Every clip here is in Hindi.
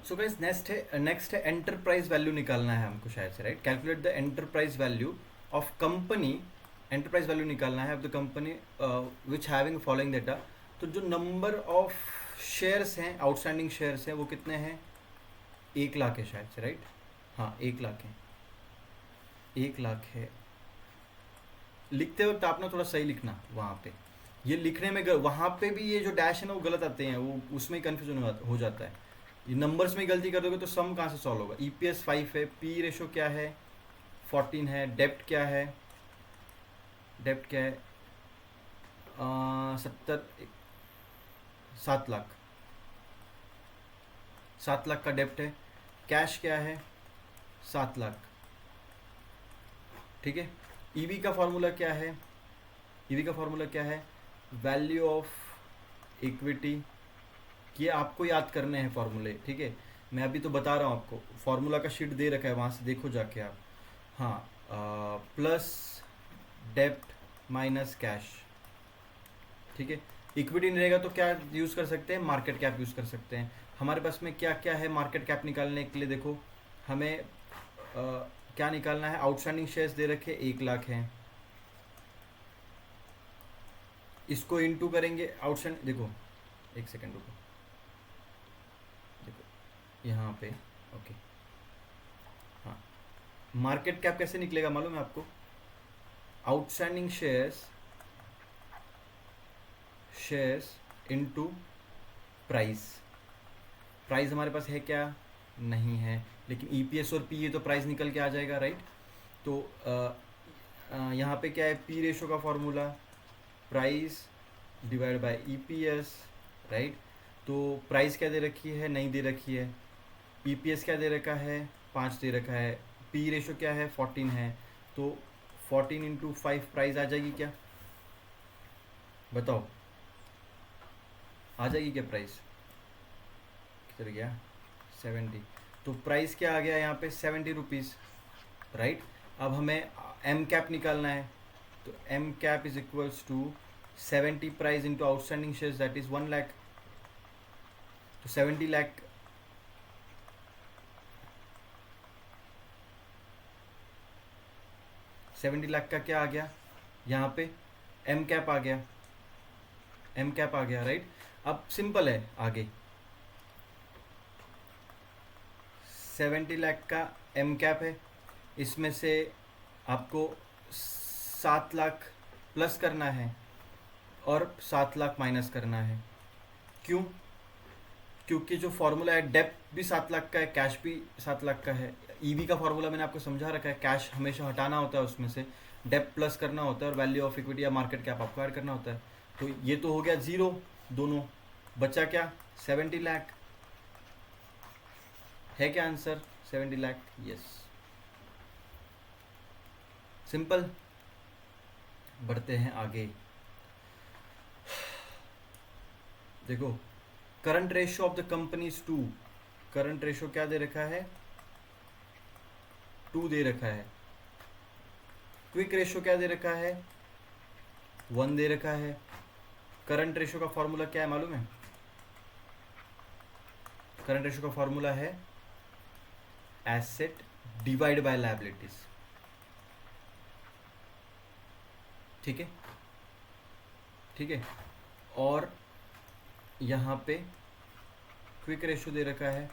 सो गाइस नेक्स्ट है एंटरप्राइज वैल्यू निकालना है हमको शायद से, right? Calculate the enterprise value of company, enterprise value निकालना है of the company which having following data. तो जो नंबर ऑफ शेयर्स हैं, आउटस्टैंडिंग शेयर्स हैं, वो कितने हैं? 1 लाख है शायद से, राइट? हाँ 1 लाख है, 1 लाख है। लिखते वक्त आप ना थोड़ा सही लिखना वहाँ पे, ये लिखने में वहाँ पे भी ये जो डैश है ना वो गलत आते हैं, वो उसमें ही कन्फ्यूजन हो जाता है। ये नंबर्स में गलती कर दोगे तो सम कहाँ से सॉल्व होगा? EPS 5 है, पी रेशो क्या है? 14 है। डेप्ट क्या है? डेप्ट क्या है? 7 लाख, 7 लाख का डेप्ट है। कैश क्या है? 7 लाख, ठीक है। ईवी का फॉर्मूला क्या है? ईवी का फॉर्मूला क्या है? Value of equity. ये आपको याद करने हैं फॉर्मूले, ठीक है? मैं अभी तो बता रहा हूँ आपको, फॉर्मूला का शीट दे रखा है, वहाँ से देखो जाके आप। हाँ, प्लस डेप्ट माइनस कैश, ठीक है। इक्विटी नहीं रहेगा तो क्या यूज़ कर सकते हैं? मार्केट कैप यूज़ कर सकते हैं। हमारे पास में क्या क्या है मार्केट कैप निकालने के लिए? देखो हमें क्या निकालना है? आउटस्टैंडिंग शेयर्स दे रखे 1 लाख हैं, इसको इनटू करेंगे आउटस्टैंड। देखो एक सेकंड रुको, देखो यहाँ पे, ओके। हाँ, मार्केट कैप कैसे निकलेगा मालूम है आपको? Outstanding shares into price. Price हमारे पास है क्या? नहीं है, लेकिन EPS और PE तो प्राइस निकल के आ जाएगा, राइट? तो यहाँ पे क्या है? पी रेशो का formula price divide bye EPS, right? तो प्राइस क्या दे रखी है? नहीं दे रखी है। EPS क्या दे रखा है? 5 दे रखा है। पी रेशो क्या है? 14 है। तो 14 इंटू 5 प्राइस आ जाएगी क्या? बताओ, आ जाएगी क्या प्राइस? किधर गया? 70। तो प्राइस क्या आ गया यहाँ पे? 70 रुपीज़, राइट? अब हमें एम कैप निकालना है, तो M cap is equals to 70 price into outstanding shares, that is 1 lakh. तो 70 लाख, का क्या आ गया यहाँ पे? एम कैप आ गया, एम कैप आ गया, राइट? अब सिंपल है आगे, 70 लाख का एम कैप है, इसमें से आपको 7 लाख प्लस करना है और 7 लाख माइनस करना है। क्यों? क्योंकि जो फॉर्मूला है, डेप्ट भी 7 लाख का है, कैश भी 7 लाख का है। ईवी का फॉर्मूला मैंने आपको समझा रखा है, कैश हमेशा हटाना होता है उसमें से, डेप्ट प्लस करना होता है और वैल्यू ऑफ इक्विटी या मार्केट कैप आपको ऐड करना होता है। तो ये तो हो गया जीरो दोनों, बचा क्या? 70 लाख। है क्या आंसर? 70 लाख, यस। सिंपल। बढ़ते हैं आगे, देखो current ratio of the company is 2। Current ratio क्या दे रखा है? 2 दे रखा है। क्विक रेशियो क्या दे रखा है? 1 दे रखा है। करंट रेशियो का फॉर्मूला क्या है मालूम है? करंट रेशियो का फॉर्मूला है एसेट डिवाइड बाय लायबिलिटीज, ठीक है, ठीक है। और यहाँ पे क्विक रेशियो दे रखा है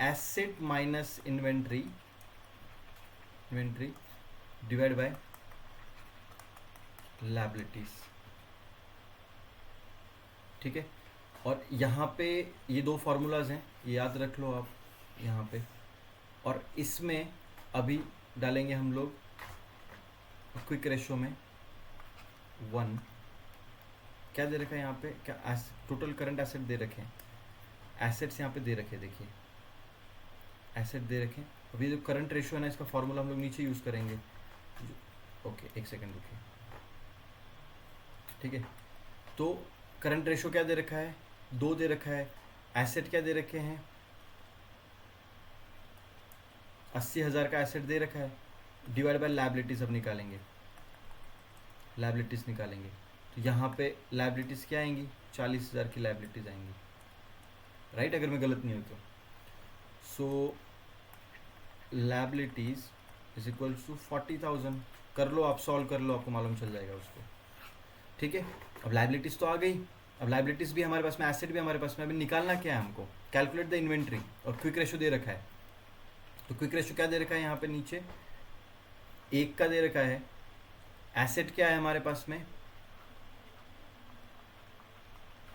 asset minus inventory, divide by liabilities, ठीक है। और यहाँ पे ये 2 फार्मूलाज हैं, ये याद रख लो आप यहाँ पे। और इसमें अभी डालेंगे हम लोग क्विक रेशियो में 1। क्या दे रखा है यहाँ पे? क्या टोटल करंट एसेट दे रखे हैं, एसेट्स यहाँ पे दे रखे, देखिए एसेट दे रखे। अभी जो करंट रेशियो है ना, इसका फॉर्मूला हम लोग नीचे यूज़ करेंगे। ओके एक सेकेंड रुकिए, ठीक है। तो करंट रेशियो क्या दे रखा है? 2 दे रखा है। एसेट क्या दे रखे हैं? 80,000 का एसेट दे रखा है, डिवाइड बाय लायबिलिटीज। अब निकालेंगे लायबिलिटीज, निकालेंगे तो यहाँ पे लायबिलिटीज क्या आएंगी? 40,000 की लायबिलिटीज आएंगी, राइट, अगर मैं गलत नहीं हूँ तो। सो लायबिलिटीज इज इक्वल टू 40,000। कर लो आप, सॉल्व कर लो, आपको मालूम चल जाएगा उसको। ठीक है, अब लायबिलिटीज तो आ गई। अब लायबिलिटीज भी हमारे पास में, एसेट भी हमारे पास में। अभी निकालना क्या है हमको, कैलकुलेट द इन्वेंट्री, और क्विक रेशो दे रखा है। तो क्विक रेशो क्या दे रखा है यहाँ पे नीचे, 1 का दे रखा है। एसेट क्या है हमारे पास में,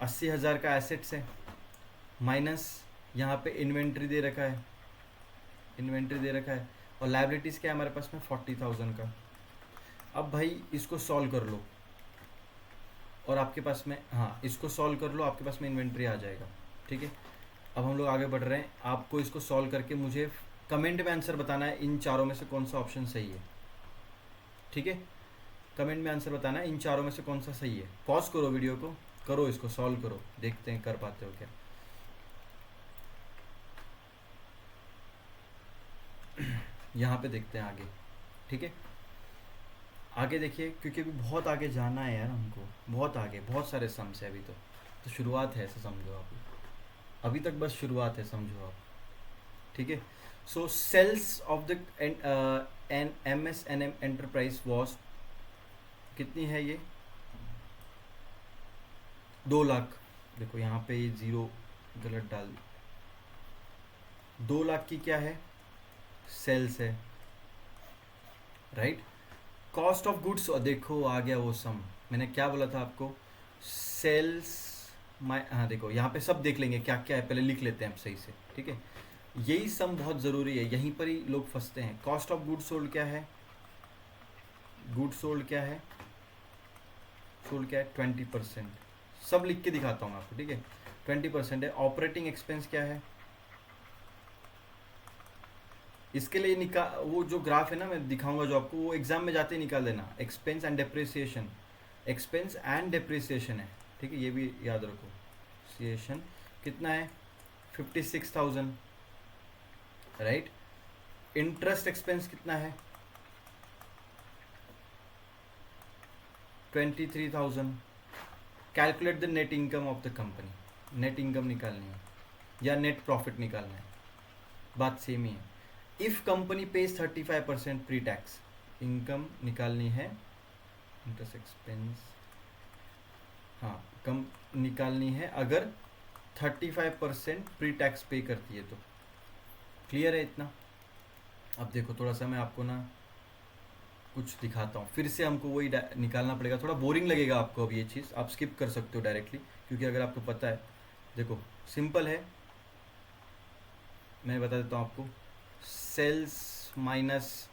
80,000 का एसेट्स है, माइनस यहाँ पे इन्वेंट्री दे रखा है, इन्वेंट्री दे रखा है, और लायबिलिटीज़ क्या है हमारे पास में 40,000 का। अब भाई इसको सॉल्व कर लो, और आपके पास में, हाँ इसको सॉल्व कर लो, आपके पास में इन्वेंट्री आ जाएगा। ठीक है, अब हम लोग आगे बढ़ रहे हैं। आपको इसको सॉल्व करके मुझे कमेंट में आंसर बताना है, इन चारों में से कौन सा ऑप्शन सही है। ठीक है, कमेंट में आंसर बताना है इन चारों में से कौन सा सही है। पॉज करो वीडियो को, करो इसको सॉल्व करो, देखते हैं कर पाते हो क्या। यहाँ पे देखते हैं आगे। ठीक है, आगे देखिए, क्योंकि अभी बहुत आगे जाना है यार हमको, बहुत आगे, बहुत सारे सम्स है अभी तो शुरुआत है, ऐसे समझो आप, अभी तक बस शुरुआत है, समझो आप। ठीक है, so sales of the N MSNM enterprise was, कितनी है ये, 2 लाख। देखो यहाँ पे ये 0 गलत डाल, 2 लाख की क्या है, सेल्स है, राइट। कॉस्ट ऑफ गुड्स, देखो आ गया वो सम, मैंने क्या बोला था आपको, सेल्स हाँ देखो यहाँ पे सब देख लेंगे क्या क्या है, पहले लिख लेते हैं हम सही से। ठीक है, यही सम बहुत ज़रूरी है, यहीं पर ही लोग फंसते हैं। कॉस्ट ऑफ गुड्स सोल्ड क्या है, गुड्स सोल्ड क्या है, सोल्ड क्या है 20%, सब लिख के दिखाता हूँ आपको। ठीक है, 20% है। ऑपरेटिंग एक्सपेंस क्या है, इसके लिए वो जो ग्राफ है ना मैं दिखाऊंगा जो आपको, वो एग्जाम में जाते ही निकाल देना। Expense and depreciation, expense and depreciation है। ठीक है, ये भी याद रखो। सिएशन कितना है, 56,000, राइट। इंटरेस्ट एक्सपेंस कितना है, 23,000। Calculate the net income of the company, net income निकालनी है या नेट प्रॉफिट निकालना है, बात सेम ही है। If company page 35% pre tax, income निकालनी है, इंटरेस्ट एक्सपेंस, हाँ कम निकालनी है अगर 35% प्री टैक्स पे करती है तो। क्लियर है इतना। अब देखो थोड़ा सा मैं आपको ना कुछ दिखाता हूँ, फिर से हमको वही निकालना पड़ेगा। थोड़ा बोरिंग लगेगा आपको अब ये चीज़, आप स्किप कर सकते हो डायरेक्टली, क्योंकि अगर आपको पता है, देखो सिंपल है, मैं बता देता हूँ आपको। सेल्स माइनस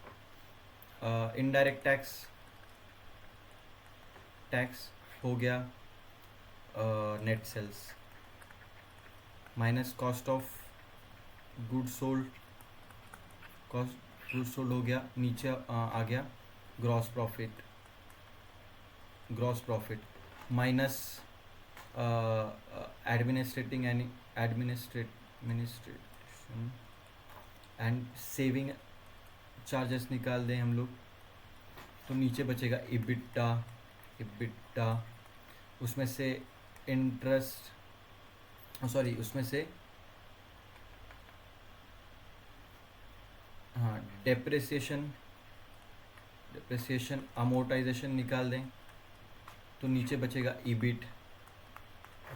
इनडायरेक्ट टैक्स हो गया net sales, minus cost of good sold, cost good sold हो गया, नीचे आ गया gross profit minus administration and saving charges निकाल दें हम लोग, तो नीचे बचेगा इबिट्टा, उसमें से इंटरेस्ट, सॉरी उसमें से हाँ डेप्रिसिएशन अमोर्टाइजेशन निकाल दें, तो नीचे बचेगा ईबिट,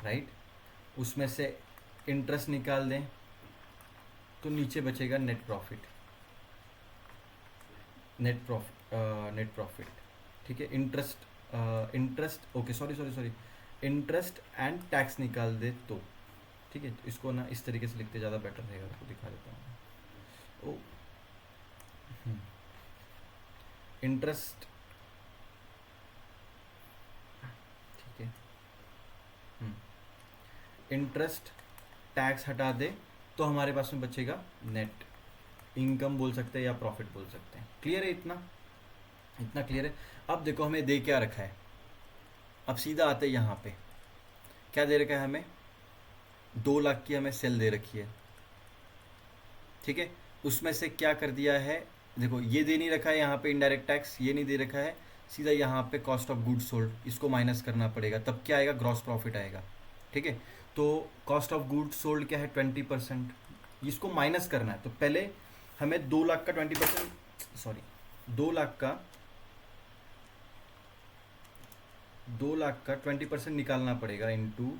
राइट। उसमें से इंटरेस्ट निकाल दें तो नीचे बचेगा नेट प्रॉफिट। ठीक है, interest okay, sorry interest and tax निकाल दे तो। ठीक है, तो इसको ना इस तरीके से लिखते ज़्यादा बेटर रहेगा, आपको दिखा देता हूँ। इंटरेस्ट, ठीक है, इंटरेस्ट टैक्स हटा दे तो हमारे पास में बचेगा नेट इनकम बोल सकते हैं या प्रॉफिट बोल सकते हैं। क्लियर है इतना क्लियर है। अब देखो हमें दे क्या रखा है, अब सीधा आते हैं यहाँ पे, क्या दे रखा है हमें, 2 लाख की हमें सेल दे रखी है। ठीक है, उसमें से क्या कर दिया है, देखो ये दे नहीं रखा है यहाँ पे, इनडायरेक्ट टैक्स ये नहीं दे रखा है, सीधा यहाँ पे कॉस्ट ऑफ गुड्स सोल्ड, इसको माइनस करना पड़ेगा, तब क्या आएगा, ग्रॉस प्रॉफिट आएगा। ठीक है, तो कॉस्ट ऑफ गुड्स सोल्ड क्या है 20%, इसको माइनस करना है। तो पहले हमें 2 लाख का 20%, सॉरी 2 लाख का 20% निकालना पड़ेगा, इंटू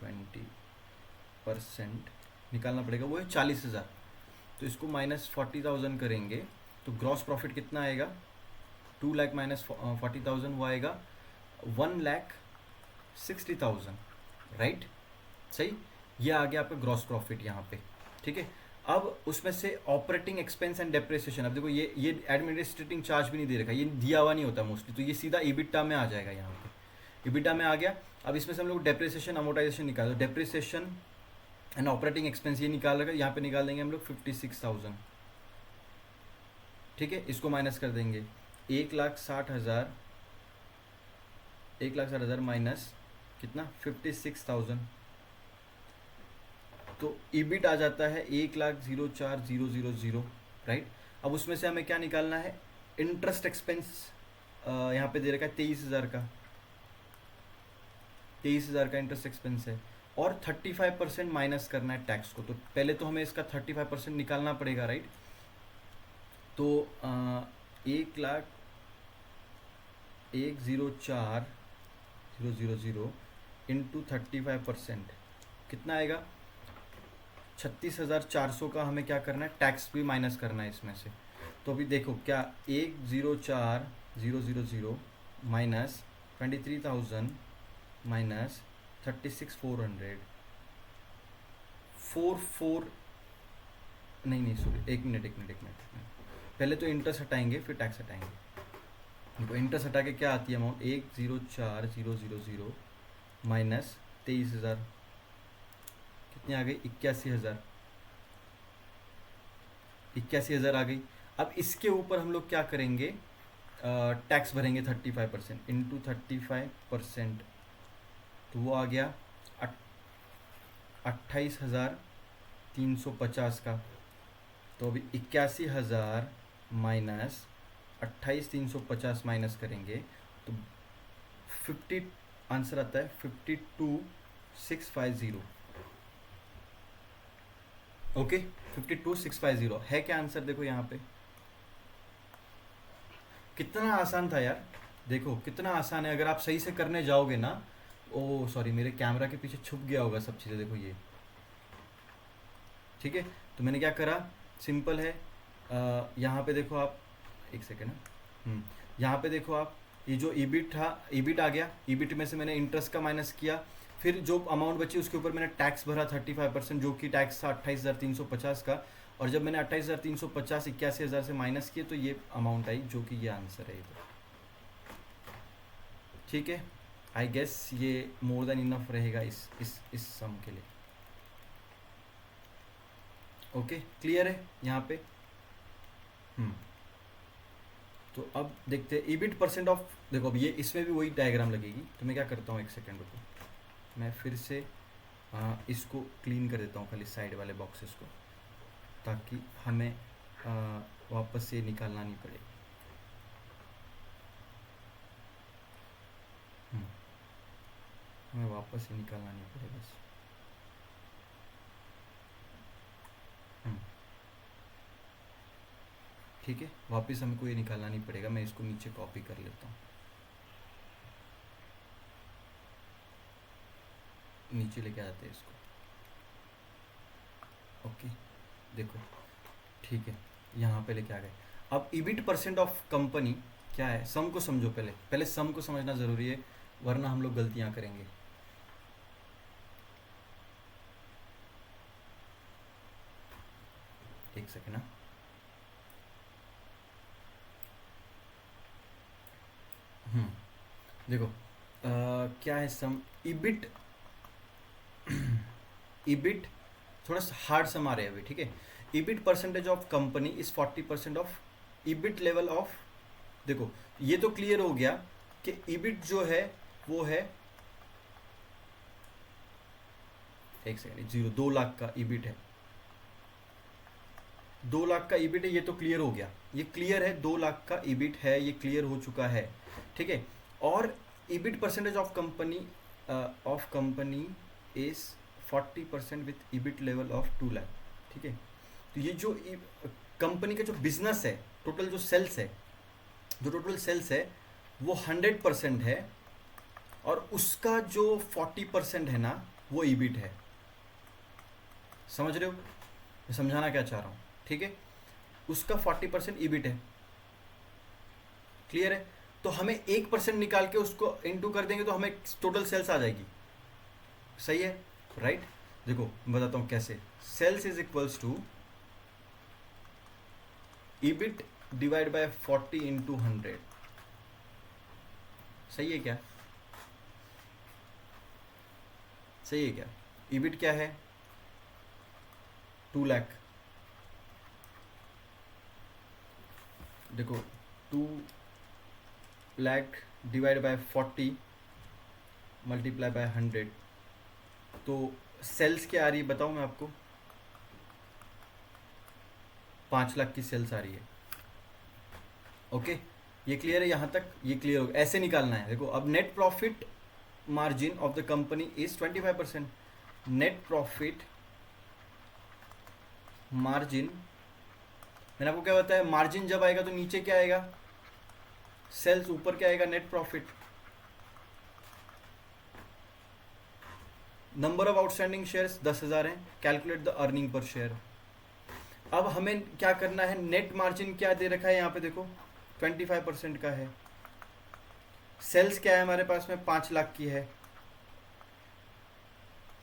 20% निकालना पड़ेगा, वो है 40,000। तो इसको माइनस 40,000 करेंगे तो ग्रॉस प्रॉफिट कितना आएगा, 2 लाख माइनस 40,000 वो आएगा 1,60,000, राइट, सही। ये आ गया आपका ग्रॉस प्रॉफिट यहाँ पे, ठीक है। अब उसमें से ऑपरेटिंग एक्सपेंस एंड डेप्रिसिएशन, अब देखो ये एडमिनिस्ट्रेटिंग चार्ज भी नहीं दे रखा, ये दिया हुआ नहीं होता मोस्टली, तो ये सीधा ईबिटा में आ जाएगा, यहाँ पे ईबिटा में आ गया। अब इसमें से हम लोग डेप्रिसिएशन अमोटाइजेशन निकाल दो, डेप्रिसिएशन एंड ऑपरेटिंग एक्सपेंस ये निकाल रखा, यहाँ पे निकाल देंगे हम लोग 56,000, ठीक है। इसको माइनस कर देंगे 1,60,000, 1,60,000 माइनस कितना 56,000, तो ईबिट आ जाता है 1,04,000, राइट। अब उसमें से हमें क्या निकालना है, इंटरेस्ट एक्सपेंस यहाँ पे दे रखा है 23,000 का, 23,000 का इंटरेस्ट एक्सपेंस है, और 35% माइनस करना है टैक्स को। तो पहले तो हमें इसका 35% निकालना पड़ेगा, राइट। तो 1,04,000 इंटू 35% कितना आएगा, 36,400 का हमें क्या करना है, टैक्स भी माइनस करना है इसमें से। तो अभी देखो क्या 1,04,000 माइनस 23,000 माइनस 36,400, 44, नहीं सॉरी, एक मिनट, पहले तो इंटरेस्ट हटाएंगे फिर टैक्स हटाएंगे। तो इंटरेस्ट हटा के क्या आती है अमाउंट, 1,04,000 माइनस 23,000 कितनी आ गई, 81,000 आ गई। अब इसके ऊपर हम लोग क्या करेंगे, टैक्स भरेंगे 35% इंटू 35%, तो वो आ गया 28,350 का। तो अभी 81,000 माइनस 28,350 माइनस करेंगे तो 50, आंसर आता है 52,650, ओके 52,650 है क्या आंसर। देखो यहाँ पे कितना आसान था यार, देखो कितना आसान है, अगर आप सही से करने जाओगे ना। ओ सॉरी, मेरे कैमरा के पीछे छुप गया होगा सब चीज़ें, देखो ये, ठीक है। तो मैंने क्या करा, सिंपल है, यहाँ पे देखो आप, एक सेकेंड, यहाँ पे देखो आप, ये जो ईबिट था, ईबिट आ गया, ईबिट में से मैंने इंटरेस्ट का माइनस किया, फिर जो अमाउंट बची उसके ऊपर मैंने टैक्स भरा 35%, जो कि टैक्स था 28,350 का, और जब मैंने 28,350 81,000 से माइनस किए तो ये अमाउंट आई, जो कि ये आंसर है, ठीक है। आई गेस ये मोर देन इनफ रहेगा इस सम के लिए, ओके क्लियर है यहाँ पे। तो अब देखते हैं ईबिट परसेंट ऑफ, देखो अब ये इसमें भी वही डायग्राम लगेगी, तो मैं क्या करता हूँ, एक सेकेंड रुको, मैं फिर से इसको क्लीन कर देता हूँ, खाली साइड वाले बॉक्सेस को, ताकि हमें वापस से निकालना नहीं पड़े। हमें वापस से निकालना नहीं पड़े बस। ठीक है, वापस हमको ये निकालना नहीं पड़ेगा, मैं इसको नीचे कॉपी कर लेता हूँ, नीचे लेके आते हैं इसको, ओके देखो ठीक है, यहाँ पे लेके आ गए। अब ईबिट परसेंट ऑफ कंपनी क्या है, सम को समझो, पहले सम को समझना ज़रूरी है, वरना हम लोग गलतियाँ करेंगे। एक सेकेंड ना, देखो क्या है सम, ईबिट ईबिट थोड़ा सा हार्ड सम आ रहे हैं अभी, ठीक है। EBIT percentage of company is 40% of EBIT level of, देखो ये तो क्लियर हो गया कि ईबिट जो है वो है, एक सेकेंड, 2 लाख का ईबिट है, 2 लाख का ईबिट है, ये तो क्लियर हो गया, ये क्लियर है, 2 लाख का ईबिट है, ये क्लियर हो चुका है, ठीक है। और EBIT percentage of company is 40% with EBIT level of 2 lakh. ठीक है, तो ये जो कंपनी का जो बिजनेस है, टोटल जो सेल्स है, जो टोटल सेल्स है वो 100% है, और उसका जो 40% है ना वो ईबिट है। समझ रहे हो मैं समझाना क्या चाह रहा हूँ? ठीक है, उसका 40% ईबिट है। क्लियर है? तो हमें 1% निकाल के उसको इनटू कर देंगे तो हमें टोटल सेल्स आ जाएगी। सही है, राइट? देखो मैं बताता हूँ कैसे। Sales is equals to EBIT divide by 40 into 100। सही है क्या? सही है क्या? ईबिट क्या है? 2 लाख। देखो 2 lakh divide by 40 multiply by 100, तो सेल्स क्या आ रही है बताऊं मैं आपको? 5 लाख की सेल्स आ रही है। ओके, ये क्लियर है? यहाँ तक ये क्लियर हो? ऐसे निकालना है। देखो अब net profit margin of the company is 25%। Net profit margin, मैंने आपको क्या बताया? मार्जिन जब आएगा तो नीचे क्या आएगा? सेल्स। ऊपर क्या आएगा? Net profit. Number of outstanding shares 10,000 हैं। Calculate the earning per share. अब हमें क्या करना है? नेट मार्जिन क्या दे रखा है यहाँ पे? देखो 25% का है। सेल्स क्या है हमारे पास में? 5 लाख की है।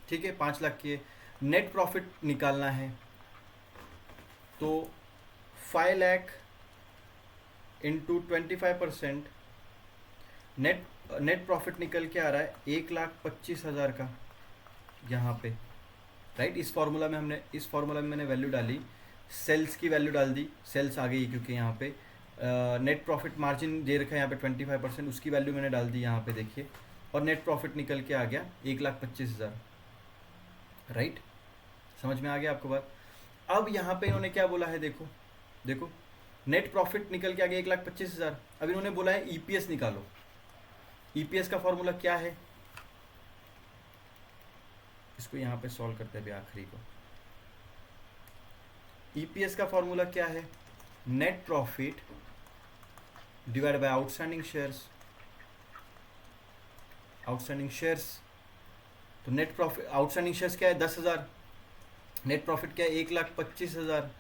ठीक है, 5 लाख की है। नेट प्रॉफिट निकालना है तो 5 लाख इंटू 25%, नेट प्रॉफिट निकल के आ रहा है 1,25,000 का यहाँ पे। राइट, इस फॉर्मूला में मैंने वैल्यू डाली, सेल्स की वैल्यू डाल दी, सेल्स आ गई क्योंकि यहाँ पे नेट प्रॉफिट मार्जिन दे रखा है यहाँ पे 25%, उसकी वैल्यू मैंने डाल दी यहाँ पे देखिए, और नेट प्रॉफिट निकल के आ गया 1,25,000। राइट, समझ में आ गया आपको बात? अब यहाँ पे इन्होंने क्या बोला है? देखो देखो, नेट प्रॉफिट निकल के आ गया 1,25,000। अब इन्होंने बोला है ईपीएस निकालो। ईपीएस का फॉर्मूला क्या है? इसको यहाँ पे सॉल्व करते हैं अभी आखिरी को। ईपीएस का फॉर्मूला क्या है? Net profit divide by outstanding shares. Outstanding shares, तो नेट प्रॉफिट, आउटस्टैंडिंग शेयर्स क्या है? 10,000। नेट प्रॉफिट क्या है? 1,25,000।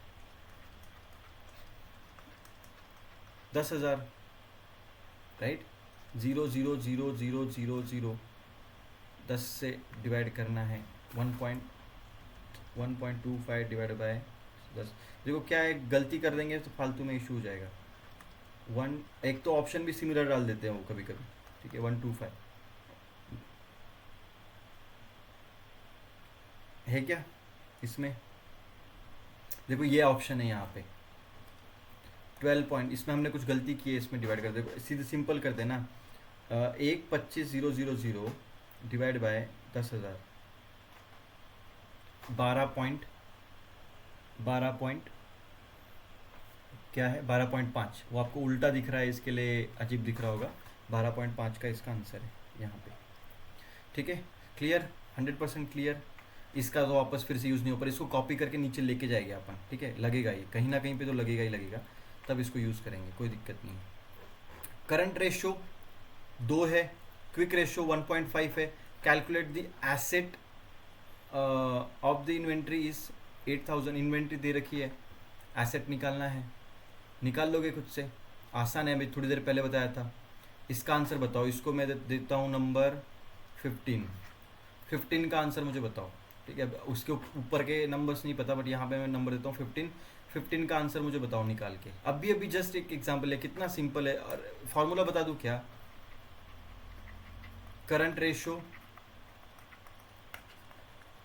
10,000। राइट, 0,0,0,0,0,0 10 से डिवाइड करना है 1.25 डिवाइड बाय 10। देखो क्या है, गलती कर देंगे तो फालतू में इशू हो जाएगा। एक तो ऑप्शन भी सिमिलर डाल देते हैं वो कभी कभी। ठीक है, 125 है क्या इसमें? देखो ये ऑप्शन है यहाँ पे 12 पॉइंट, इसमें हमने कुछ गलती की है, इसमें डिवाइड कर दे, सीधे सिंपल कर देना। 1,25,000 डिवाइड बाय 10,000, 12 पॉइंट क्या है? 12.5। वो आपको उल्टा दिख रहा है, इसके लिए अजीब दिख रहा होगा। 12.5 का इसका आंसर है यहाँ पे। ठीक है, क्लियर? 100% क्लियर। इसका तो वापस फिर से यूज़ नहीं हो, पर इसको कॉपी करके नीचे लेके जाएंगे अपन। ठीक है, लगेगा ये कहीं ना कहीं पे तो लगेगा ही लगेगा, तब इसको यूज़ करेंगे, कोई दिक्कत नहीं। करंट रेशियो 2 है, क्विक रेशियो 1.5 है। Calculate the asset of the inventory is 8,000। Inventory दे रखी है, एसेट निकालना है, निकाल लोगे खुद से, आसान है, अभी थोड़ी देर पहले बताया था। इसका आंसर बताओ। इसको मैं देता हूँ नंबर 15 का आंसर मुझे बताओ। ठीक है, उसके ऊपर के नंबर्स नहीं पता, बट यहाँ पे मैं नंबर देता हूँ 15 का आंसर मुझे बताओ निकाल के। अभी जस्ट एक एग्जांपल है, कितना सिंपल है। और फॉर्मूला बता दूँ क्या? Current ratio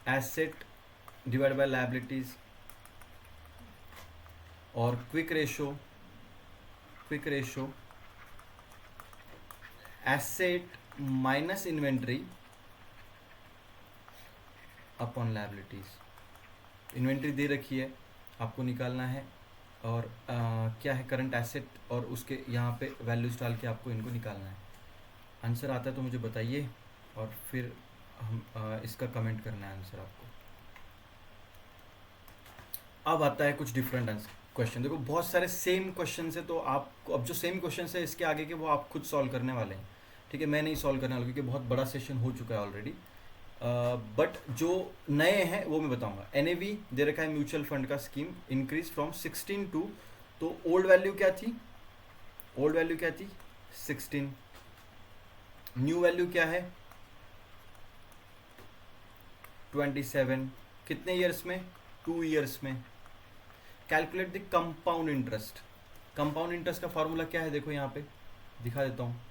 asset divide by liabilities, और quick ratio asset minus inventory upon liabilities. Inventory दे रखी है, आपको निकालना है, और क्या है? करंट एसेट, और उसके यहाँ पे वैल्यूज डाल के आपको इनको निकालना है। आंसर आता है तो मुझे बताइए, और फिर हम इसका कमेंट करना है आंसर आपको। अब आता है कुछ डिफरेंट आंसर क्वेश्चन। देखो बहुत सारे सेम क्वेश्चन है, तो आपको अब जो सेम क्वेश्चन है इसके आगे के वो आप खुद सॉल्व करने वाले हैं, ठीक है। मैं नहीं सॉल्व करने वाला क्योंकि बहुत बड़ा सेशन हो चुका है ऑलरेडी। बट जो नए हैं वो मैं बताऊंगा। एनएवी दे रखा है म्यूचुअल फंड का स्कीम इंक्रीज फ्रॉम 16 टू, तो ओल्ड वैल्यू क्या थी, ओल्ड वैल्यू क्या थी 16, न्यू वैल्यू क्या है 27, कितने ईयर्स में 2 ईयर्स में। Calculate the compound interest. Compound interest का फॉर्मूला क्या है, देखो यहाँ पे दिखा देता हूँ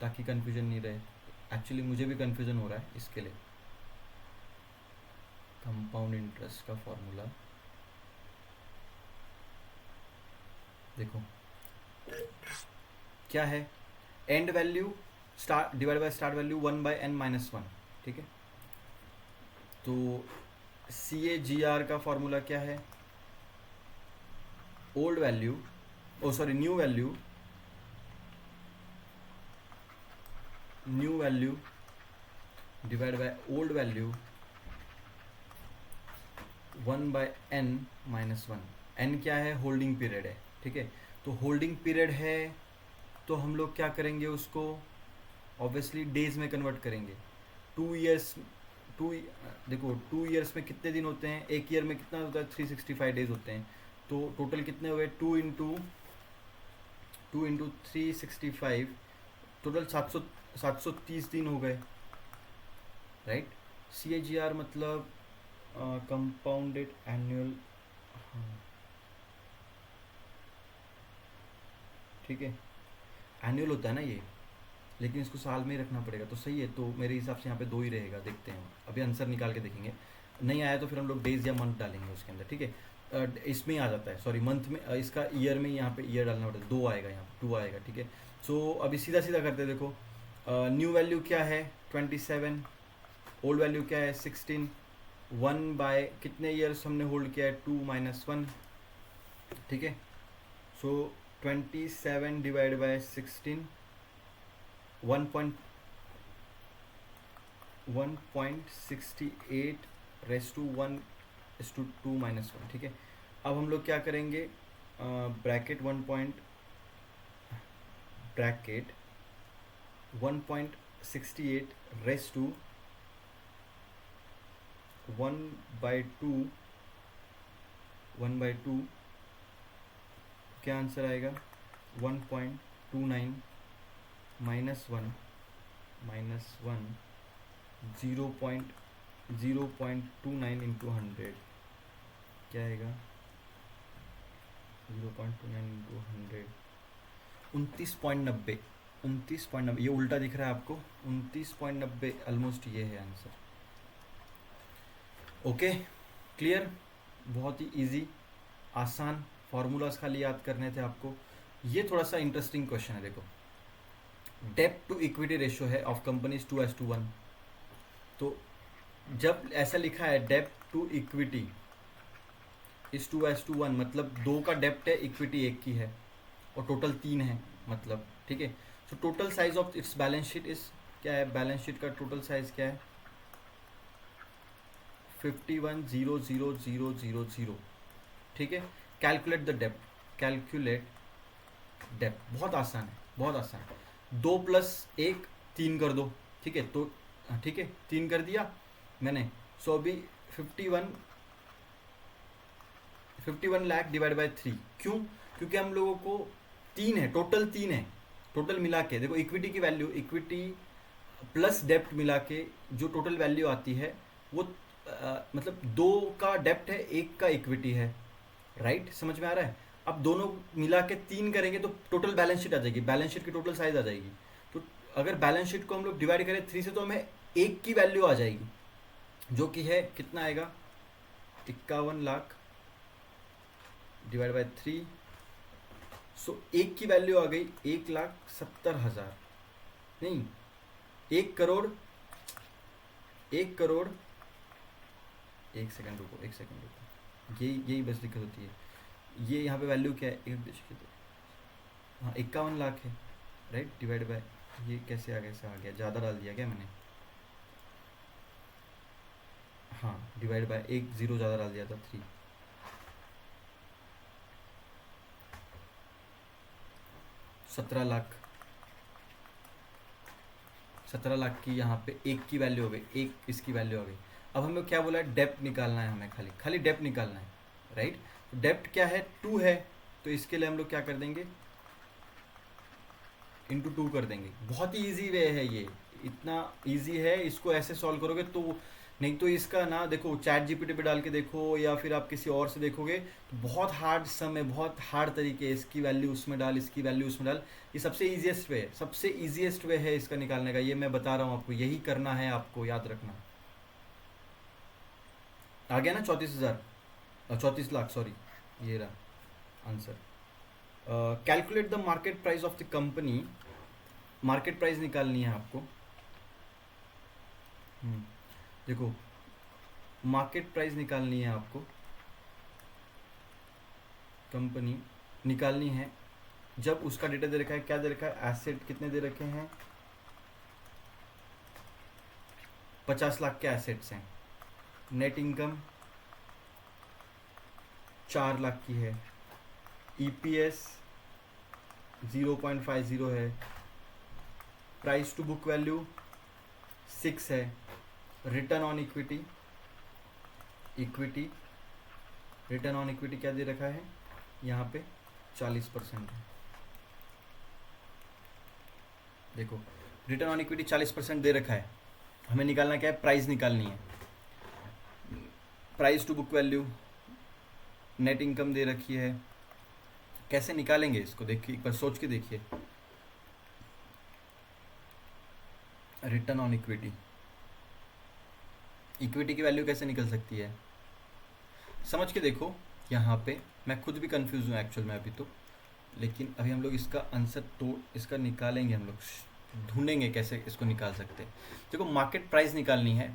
ताकि कंफ्यूजन नहीं रहे। एक्चुअली मुझे भी कंफ्यूजन हो रहा है इसके लिए। कंपाउंड इंटरेस्ट का फॉर्मूला देखो क्या है, and value start divide by start value 1/n-1, ठीक है। तो CAGR का फॉर्मूला क्या है, old value new value, new value divide by old value 1/n-1। n क्या है, होल्डिंग पीरियड है, ठीक है। तो होल्डिंग पीरियड है तो हम लोग क्या करेंगे उसको ऑब्वियसली डेज में कन्वर्ट करेंगे। 2 ईयर्स, देखो 2 ईयर्स में कितने दिन होते हैं, एक ईयर में कितना होता है 365 डेज होते हैं। तो टोटल कितने हुए 2 इंटू 365, टोटल 730 दिन हो गए, राइट। CAGR मतलब कंपाउंडेड एनुअल, ठीक है, एनुअल होता है ना ये, लेकिन इसको साल में ही रखना पड़ेगा तो सही है। तो मेरे हिसाब से यहाँ पे 2 ही रहेगा, देखते हैं अभी आंसर निकाल के देखेंगे। नहीं आया तो फिर हम लोग डेज या मंथ डालेंगे उसके अंदर, ठीक है। इसमें ही आ जाता है, सॉरी मंथ में, इसका ईयर में यहाँ पे ईयर डालना पड़ता है, 2 आएगा यहाँ पे 2 आएगा, ठीक है। सो अभी सीधा सीधा करते हैं, देखो न्यू वैल्यू क्या है 27, ओल्ड वैल्यू क्या है 16, 1 बाय कितने ईयर्स हमने होल्ड किया है 2-1, ठीक है। सो 27 डिवाइड बाय 16 1.68 रेस टू 1:2-1, ठीक है। अब हम लोग क्या करेंगे, ब्रैकेट 1.68 रेस टू 1/2 क्या आंसर आएगा 1.29 -1 0.29 इंटू 100 क्या आएगा 0.29 इंटू 100 29.90, 29.90। ये उल्टा दिख रहा है आपको, 29.90 ऑलमोस्ट ये है आंसर। ओके क्लियर, बहुत ही इजी आसान फॉर्मूलाज खाली याद करने थे आपको। ये थोड़ा सा इंटरेस्टिंग क्वेश्चन है, देखो डेब्ट टू इक्विटी रेशियो है ऑफ कंपनीज 2:1। तो जब ऐसा लिखा है डेब्ट टू इक्विटी इज 2:1, मतलब 2 का डेप्ट है, इक्विटी 1 की है और टोटल 3 है, मतलब ठीक है। So total size of its balance sheet is क्या है, बैलेंस शीट का टोटल साइज क्या है 51,000,000, ठीक है। कैलकुलेट द डेप्ट, कैलकुलेट डेप्ट, बहुत आसान है, बहुत आसान है। 2 + 1 3 कर दो, ठीक है। तो ठीक है 3 कर दिया मैंने। सो अभी 51 लाख डिवाइड बाय 3, क्यों, क्योंकि हम लोगों को 3 है, टोटल 3 है, टोटल मिला के देखो इक्विटी की वैल्यू, इक्विटी प्लस डेप्ट मिला के जो टोटल वैल्यू आती है वो मतलब 2 का डेप्ट है, 1 का इक्विटी है, राइट, समझ में आ रहा है। अब दोनों मिला के 3 करेंगे तो टोटल बैलेंस शीट आ जाएगी, बैलेंस शीट की टोटल साइज आ जाएगी। तो अगर बैलेंस शीट को हम लोग डिवाइड करें 3 से तो हमें 1 की वैल्यू आ जाएगी, जो कि है कितना आएगा 51 लाख डिवाइड बाय 3। सो 1 की वैल्यू आ गई 1,70,000, नहीं 1 करोड़, 1 करोड़, 1 सेकंड रुको, 1 सेकंड रुको, यही बस दिक्कत होती है। ये यहाँ पे वैल्यू क्या है, हाँ 51 लाख है, राइट, डिवाइड बाय ये कैसे आ गया, ज़्यादा डाल दिया क्या मैंने, हाँ डिवाइड बाय, एक जीरो ज़्यादा डाल दिया था, 3। 17 लाख, 17 लाख की यहाँ पे एक की वैल्यू हो गई, एक इसकी वैल्यू हो गई। अब हमें क्या बोला है, डेप्ट निकालना है हमें, खाली खाली डेप्ट निकालना है, राइट। डेप्ट क्या है, 2 है, तो इसके लिए हम लोग क्या कर देंगे, इंटू 2 कर देंगे। बहुत ही ईजी वे है ये, इतना ईजी है, इसको ऐसे सॉल्व करोगे तो, नहीं तो इसका ना देखो चैट जीपीटी पे डाल के देखो या फिर आप किसी और से देखोगे तो बहुत हार्ड सम है, बहुत हार्ड तरीके है, इसकी वैल्यू उसमें डाल, इसकी वैल्यू उसमें डाल। ये सबसे ईजिएस्ट वे है, सबसे ईजिएस्ट वे है इसका निकालने का, ये मैं बता रहा हूँ आपको, यही करना है आपको, याद रखना। आ गया ना 34,000, 34 लाख सॉरी, ये रहा answer. Calculate the market price of the company, market price निकालनी है आपको। देखो मार्केट प्राइस निकालनी है आपको, कंपनी निकालनी है जब उसका डेटा दे रखा है, क्या दे रखा है, एसेट कितने दे रखे हैं, 50 लाख के एसेट्स हैं, नेट इनकम 4 लाख की है, ईपीएस 0.50 है, प्राइस टू बुक वैल्यू 6 है, return on equity, equity return on equity क्या दे रखा है यहाँ पे, 40% है। देखो रिटर्न ऑन इक्विटी 40% दे रखा है, हमें निकालना क्या है, प्राइस निकालनी है, price to book value, net income दे रखी है। कैसे निकालेंगे इसको, देखिए एक बार सोच के देखिए, रिटर्न ऑन इक्विटी, इक्विटी की वैल्यू कैसे निकल सकती है, समझ के देखो। यहाँ पे मैं खुद भी कंफ्यूज हूँ एक्चुअल में अभी तो, लेकिन अभी हम लोग इसका आंसर तो इसका निकालेंगे, हम लोग ढूंढेंगे कैसे इसको निकाल सकते हैं। देखो मार्केट प्राइस निकालनी है,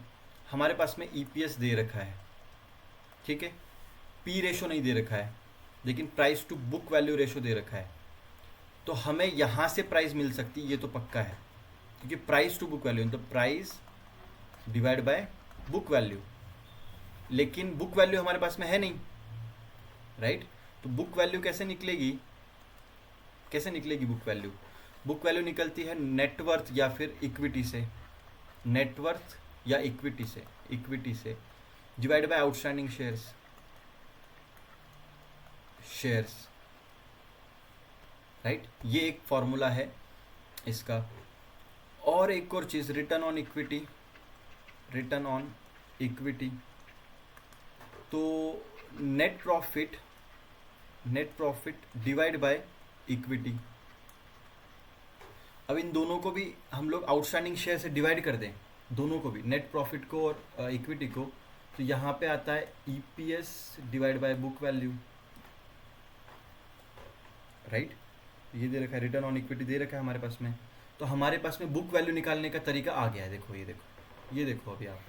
हमारे पास में ईपीएस दे रखा है, ठीक है, पी रेशो नहीं दे रखा है, लेकिन price to book value ratio दे रखा है। तो हमें यहाँ से प्राइस मिल सकती है, ये तो पक्का है, क्योंकि प्राइस टू बुक वैल्यू तो price divide by book value, लेकिन बुक वैल्यू हमारे पास में है नहीं, राइट। तो बुक वैल्यू कैसे निकलेगी, कैसे निकलेगी बुक वैल्यू, बुक वैल्यू निकलती है नेटवर्थ या फिर इक्विटी से, नेटवर्थ या इक्विटी से, इक्विटी से divide by outstanding shares, shares, right. ये एक फॉर्मूला है इसका। और एक और चीज़, return on equity, return on equity, तो net profit, net profit divide by equity. अब इन दोनों को भी हम लोग आउटस्टैंडिंग शेयर से डिवाइड कर दें, दोनों को भी, नेट प्रॉफिट को और इक्विटी को, तो यहाँ पे आता है EPS divide by book value, right. ये दे रखा है, रिटर्न ऑन इक्विटी दे रखा है हमारे पास में, तो हमारे पास में बुक वैल्यू निकालने का तरीका आ गया है। देखो ये देखो, ये देखो अभी आप,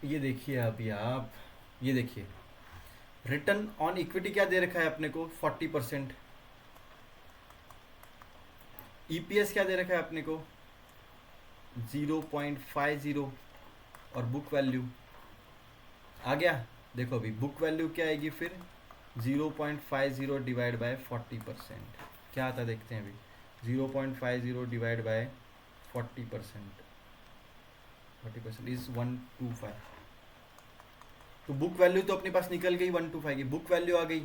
ये देखिए अभी आप, ये देखिए रिटर्न ऑन इक्विटी क्या दे रखा है अपने को, 40%, ईपीएस क्या दे रखा है अपने को, 0.50, और बुक वैल्यू आ गया। देखो अभी बुक वैल्यू क्या आएगी फिर, 0.50 डिवाइड बाय 40%, क्या आता है देखते हैं अभी, 0.50 डिवाइड बाय 40%, 40% इज 125। तो बुक वैल्यू तो अपने पास निकल गई 125 की, बुक वैल्यू आ गई।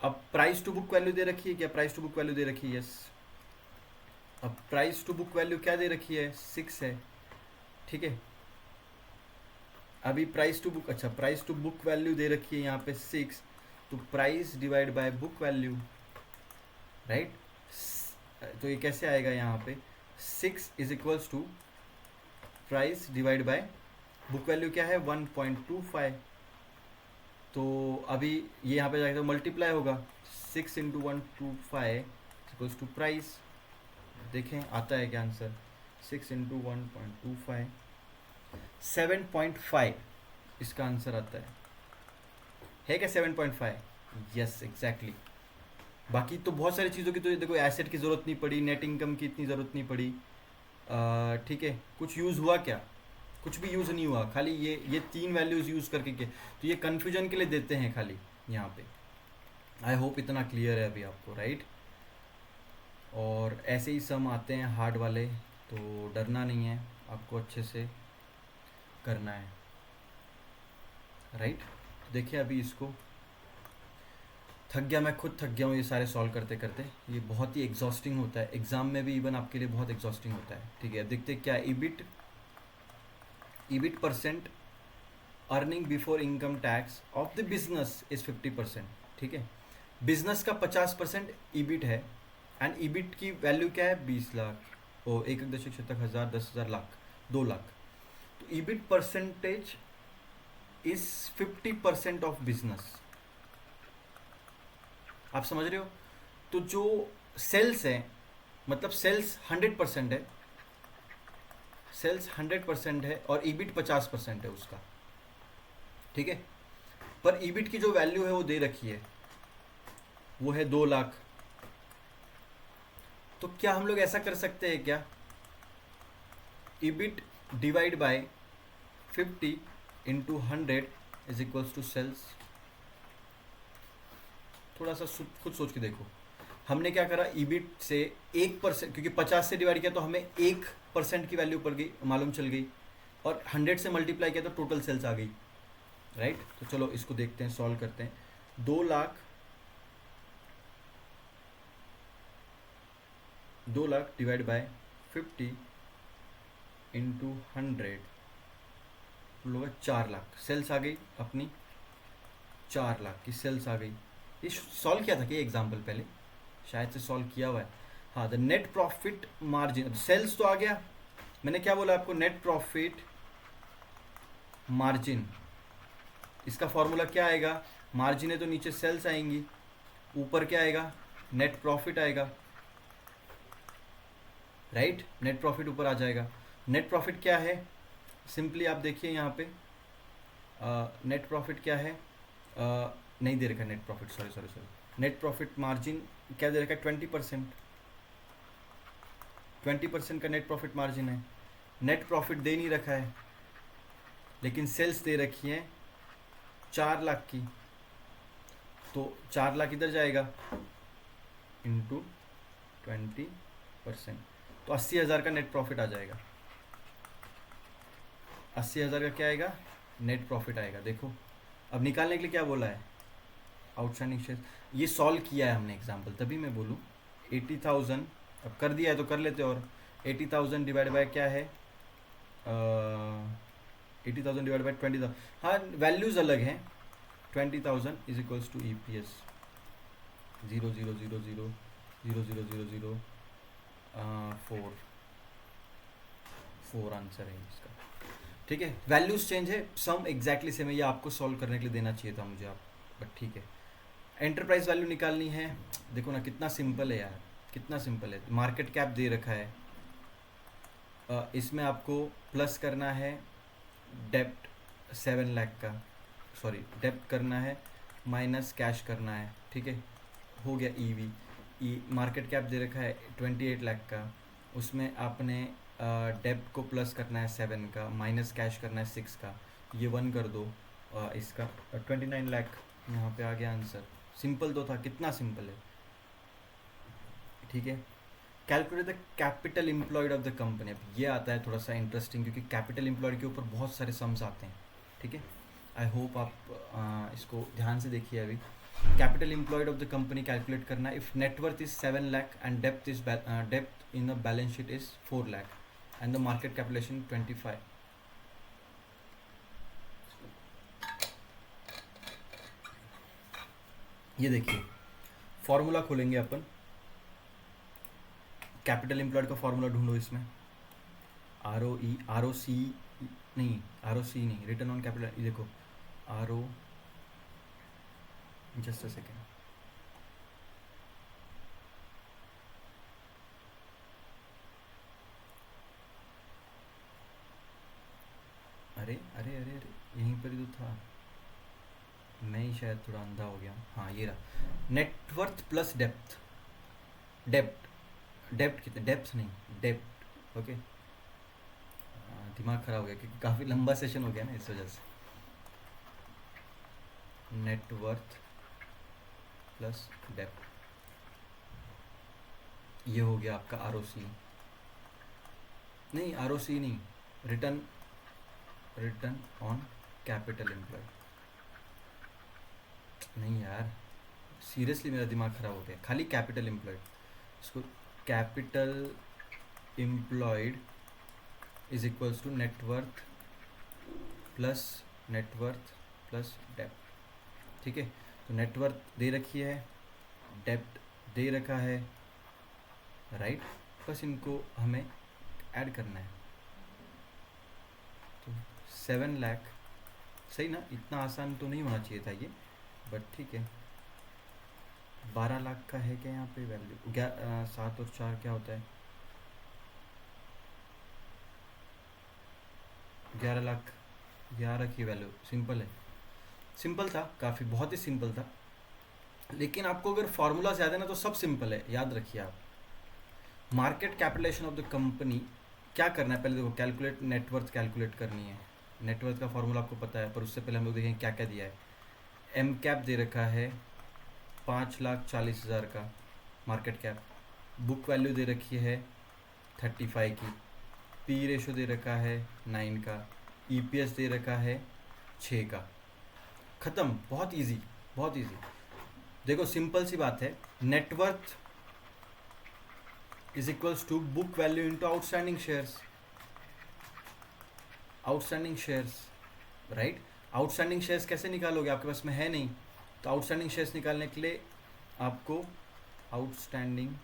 अब प्राइस टू बुक वैल्यू दे रखी है क्या, प्राइस टू बुक वैल्यू दे रखी है, यस। अब प्राइस टू बुक वैल्यू क्या दे रखी है, 6 है, ठीक है। अभी प्राइस टू बुक, अच्छा प्राइस टू बुक वैल्यू दे रखी है यहाँ पे 6, तो price divide by book value, right. तो ये कैसे आएगा यहाँ पे, 6 is equals to price divide by book value क्या है, 1.25। तो अभी ये यहाँ पे जाएगा तो मल्टीप्लाई होगा, 6 इंटू 125 इक्वल्स टू प्राइस, देखें आता है क्या आंसर, 6 इंटू 1.25, 7.5 इसका आंसर आता है क्या 7.5, यस एग्जैक्टली। बाकी तो बहुत सारी चीज़ों की तो देखो एसेट की ज़रूरत नहीं पड़ी, नेट इनकम की इतनी ज़रूरत नहीं पड़ी, ठीक है। कुछ यूज़ हुआ क्या, कुछ भी यूज़ नहीं हुआ, खाली ये तीन वैल्यूज़ यूज़ करके के, तो ये कन्फ्यूजन के लिए देते हैं खाली यहाँ पे। आई होप इतना क्लियर है अभी आपको, राइट। और ऐसे ही सम आते हैं हार्ड वाले, तो डरना नहीं है, आपको अच्छे से करना है, राइट। देखिए अभी इसको, थक गया, मैं खुद थक गया हूँ ये सारे सॉल्व करते करते। ये बहुत ही एग्जॉस्टिंग होता है, एग्जाम में भी इवन आपके लिए बहुत एग्जॉस्टिंग होता है, ठीक है। देखते क्या है, EBIT percent earning before income tax of the business is 50%, ठीक है। बिजनेस का 50% ईबिट है, एंड ईबिट की वैल्यू क्या है, 20 लाख, ओ 1,00,000 10,000 लाख, 2 लाख। तो EBIT percentage is 50% of business, आप समझ रहे हो। तो जो सेल्स है, मतलब सेल्स 100% है, सेल्स 100% है और ईबिट 50% है उसका, ठीक है। पर ईबिट की जो वैल्यू है वो दे रखी है, वो है 2 लाख। तो क्या हम लोग ऐसा कर सकते हैं क्या, EBIT divide by 50 into 100 is equals to sales. थोड़ा सा खुद सोच के देखो, हमने क्या करा, ईबिट से 1%, क्योंकि 50 से डिवाइड किया तो हमें 1% की वैल्यू पड़ गई, मालूम चल गई, और 100 से मल्टीप्लाई किया तो टोटल सेल्स आ गई, राइट। तो चलो इसको देखते हैं, सॉल्व करते हैं। 2 लाख डिवाइड बाय 50 इंटू 100 लोग 4 लाख सेल्स आ गई अपनी, 4 लाख की सेल्स आ गई। ये सॉल्व किया था कि एग्जाम्पल पहले शायद से सॉल्व किया हुआ है, हाँ। The net profit margin, sales तो आ गया, मैंने क्या बोला आपको, नेट प्रॉफिट मार्जिन, इसका फॉर्मूला क्या आएगा, मार्जिन है तो नीचे सेल्स आएंगी, ऊपर क्या आएगा, नेट प्रॉफिट आएगा, राइट। नेट प्रॉफिट ऊपर आ जाएगा। नेट प्रॉफिट क्या है, सिंपली आप देखिए यहाँ पे, नेट प्रॉफिट क्या है, नहीं दे रखा net profit, sorry, net profit margin क्या दे रखा है, 20%, 20% का नेट प्रॉफिट मार्जिन है। नेट प्रॉफिट दे नहीं रखा है, लेकिन सेल्स दे रखी है 4 लाख की, तो 4 लाख इधर जाएगा इंटू 20%, तो 80,000 का नेट प्रॉफिट आ जाएगा। 80,000 का क्या आएगा, नेट प्रॉफिट आएगा। देखो अब निकालने के लिए क्या बोला है, आउटस्टैंडिंग शेयर, ये सॉल्व किया है हमने एग्जाम्पल, तभी मैं बोलूँ 80,000, अब कर दिया है तो कर लेते, और 80,000 डिवाइड बाय क्या है, 80,000 डिवाइड बाय 20,000, हाँ वैल्यूज़ अलग हैं। 20,000 is equals to EPS 0.00000004 answer है इसका, ठीक है। वैल्यूज चेंज है, सम एग्जैक्टली सेम है, ये आपको सॉल्व करने के लिए देना चाहिए था मुझे, आप, बट ठीक है। एंटरप्राइज वैल्यू निकालनी है, देखो ना कितना सिंपल है यार, कितना सिंपल है। मार्केट कैप दे रखा है, इसमें आपको प्लस करना है डेप्ट 7 लाख का, सॉरी डेप्ट करना है माइनस कैश करना है, ठीक है, हो गया EV। मार्केट कैप दे रखा है 28 लाख का, उसमें आपने डेप्ट को प्लस करना है 7 का, माइनस कैश करना है 6 का, ये 1 कर दो, इसका 29 लाख यहाँ पे आ गया आंसर। सिंपल तो था, कितना सिंपल है, ठीक है। Calculate the capital employed of the company, अब ये आता है थोड़ा सा इंटरेस्टिंग, क्योंकि कैपिटल एम्प्लॉयड के ऊपर बहुत सारे सम्स आते हैं, ठीक है। आई होप आप इसको ध्यान से देखिए। अभी capital employed of the company calculate करना, if net worth is 7 lakh and depth in the balance sheet is 4 lakh and the market capitalisation 25। ये देखिए फॉर्मूला खोलेंगे अपन, कैपिटल एम्प्लॉयड का फॉर्मूला ढूंढो इसमें, ROC नहीं, रिटर्न ऑन कैपिटल, ये देखो जस्ट अ सेकेंड, अरे यहीं पर ही तो था, मैं ही शायद थोड़ा अंधा हो गया, हाँ ये रहा, नेटवर्थ प्लस डेप्थ कितने, डेप्थ नहीं डेप्थ, ओके दिमाग खराब हो गया क्योंकि काफ़ी लंबा सेशन हो गया ना, इस वजह से। नेटवर्थ प्लस डेप्थ, ये हो गया आपका आरओसी, नहीं आरओसी नहीं, return return on capital employed. नहीं यार, सीरियसली मेरा दिमाग ख़राब हो गया, खाली कैपिटल एम्प्लॉयड, इसको capital employed is equals to net worth plus depth. ठीक है, तो नेटवर्थ दे रखी है, डेप्थ दे रखा है, राइट, बस इनको हमें ऐड करना है। तो 7 लाख, सही ना, इतना आसान तो नहीं होना चाहिए था ये, बट ठीक है। 12 लाख का है क्या यहाँ पे वैल्यू? 7 और 4 क्या होता है? 11 लाख, 11 की वैल्यू। सिंपल है, सिंपल था काफ़ी, बहुत ही सिंपल था। लेकिन आपको अगर फार्मूला से याद है ना तो सब सिंपल है, याद रखिए आप। Market capitalization of the company क्या करना है, पहले देखो कैलकुलेट नेटवर्थ कैलकुलेट करनी है। नेटवर्थ का फार्मूला आपको पता है, पर उससे पहले हम लोग देखेंगे क्या क्या दिया है। एम कैप दे रखा है 5,40,000 का मार्केट कैप, बुक वैल्यू दे रखी है 35 की, पी रेशो दे रखा है 9 का, ईपीएस दे रखा है 6 का। ख़त्म, बहुत इजी, बहुत इजी। देखो सिंपल सी बात है, net worth is equals to book value into outstanding shares, outstanding shares, right. Outstanding shares कैसे निकालोगे, आपके पास में है नहीं, तो आउटस्टैंडिंग शेयर्स निकालने के लिए आपको आउटस्टैंडिंग